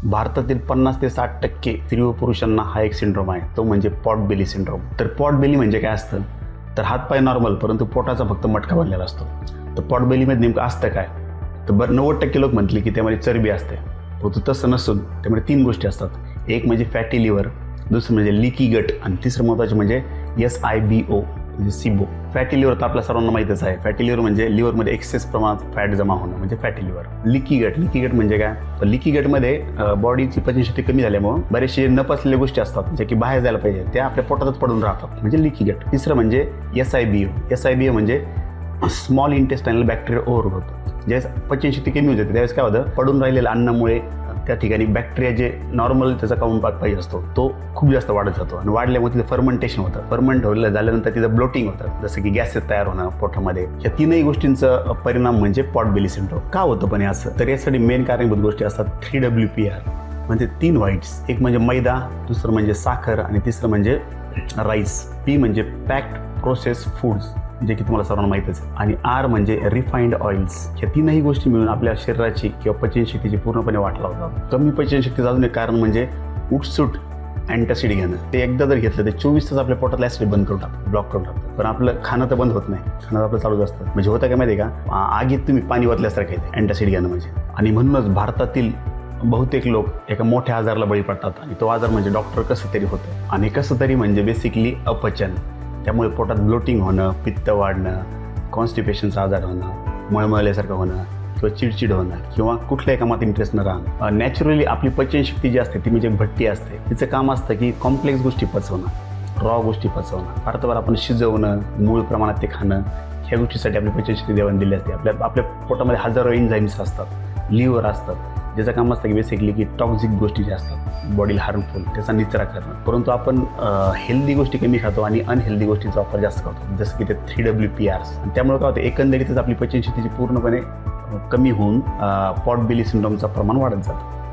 भारतातील 50 ते 60% स्त्री व पुरुषांना हा एक सिंड्रोम आहे, तो म्हणजे पॉट बेली सिंड्रोम. तर पॉट बेली म्हणजे काय असतं, तर हातपाय नॉर्मल परंतु पोटाचा फक्त मटका बनलेला असतो. तर पॉट बेलीमध्ये नेमकं असतं काय, तर 90% लोक म्हटले की त्यामध्ये चरबी असते, परंतु तसं नसून त्यामध्ये 3 गोष्टी असतात. एक म्हणजे फॅटी लिव्हर, दुसरं म्हणजे लिकी गट आणि तिसरं महत्त्वाचं म्हणजे SIBO म्हणजे सिबो. फॅटी लिव्हर तर आपल्या सर्वांना माहीतच आहे. फॅटी लिव्हर म्हणजे लिव्हरमध्ये एक्सेस प्रमाणात फॅट जमा होणं म्हणजे फॅटी लिव्हर. लिकी गट म्हणजे काय, तर लिकी गटमध्ये बॉडीची पचनशक्ती कमी झाल्यामुळे बरेचसे न पचलेल्या गोष्टी असतात ज्या की बाहेर जायला पाहिजे त्या आपल्या पोटातच पडून राहतात म्हणजे लिकी गट. तिसरं म्हणजे SIBO म्हणजे स्मॉल इंटेस्टाइनल बॅक्टेरिया ओव्हरग्रोथ. ज्यावेळेस पचनशक्ती कमी होते त्यावेळेस काय होतं, पडून राहिलेल्या अन्नामुळे त्या ठिकाणी बॅक्टेरिया जे नॉर्मल त्याचा काउंट पाहिजे असतो तो खूप जास्त वाढत जातो आणि वाढल्यामुळे तिथं फर्मेंटेशन होतं. फर्मेंट झाल्यानंतर तिथं ब्लोटिंग होतं, जसं की गॅसेस तयार होणं पोटामध्ये. या 3ही गोष्टींचा परिणाम म्हणजे पॉट बेली सिंड्रोम. का होतं पण असं, तर यासाठी मेन कारणीभूत गोष्टी असतात 3WPR म्हणजे 3 व्हाईट्स. एक म्हणजे मैदा, दुसरं म्हणजे साखर आणि तिसरं म्हणजे राईस. P म्हणजे पॅक्ड प्रोसेस फूड्स जे की तुम्हाला सर्वांना माहीतच आहे, आणि R म्हणजे रिफाइंड ऑइल्स. ह्या 3ही गोष्टी मिळून आपल्या शरीराची किंवा पचनशक्तीची पूर्णपणे वाट लावतात. कमी पचनशक्तीचं अजून एक कारण म्हणजे उठसूट अँटासिड घेणं. ते एकदा जर घेतलं तर 24 तास आपल्या पोटातलं ॲसिड बंद करून टाकतं, ब्लॉक करून टाकतं. पण आपलं खाणं तर बंद होत नाही, खाणं आपलं चालूच असतं. म्हणजे होतं काय माहिती आहे का, आगीत तुम्ही पाणी ओतल्यासारखं आहे अँटासिड घेणं म्हणजे. आणि म्हणूनच भारतातील बहुतेक लोक एका मोठ्या आजाराला बळी पडतात आणि तो आजार म्हणजे डॉक्टर कसं तरी होतं. आणि कसं तरी म्हणजे बेसिकली अपचन. त्यामुळे पोटात ब्लोटिंग होणं, पित्त वाढणं, कॉन्स्टिपेशनचा आजार होणं, मळमळल्यासारखं होणं किंवा चिडचिड होणं किंवा कुठल्याही कामात इंटरेस्ट न राहणं. नॅचरली आपली पचनशक्ती जी असते ती म्हणजे भट्टी असते. तिचं काम असतं की कॉम्प्लेक्स गोष्टी पचवणं, रॉ गोष्टी पचवणं, फार आपण शिजवणं, मूळ प्रमाणात ते खाणं. ह्या गोष्टीसाठी आपली पचनशक्ती देवाण दिली असते. आपल्या पोटामध्ये हजारो एन्झाईम्स असतात, लिव्हर असतात, ज्याचं काम असतं की बेसिकली की टॉक्सिक गोष्टी ज्या असतात बॉडीला हार्मफुल त्याचा निचरा करणं. परंतु आपण हेल्दी गोष्टी कमी खातो आणि अनहेल्दी गोष्टींचा वापर जास्त करतो, जसं की ते 3WPRs. आणि त्यामुळे काय होतं, एकंदरीतच आपली पचनशक्तीची पूर्णपणे कमी होऊन पॉट बेली सिंड्रोमचं प्रमाण वाढत जातं.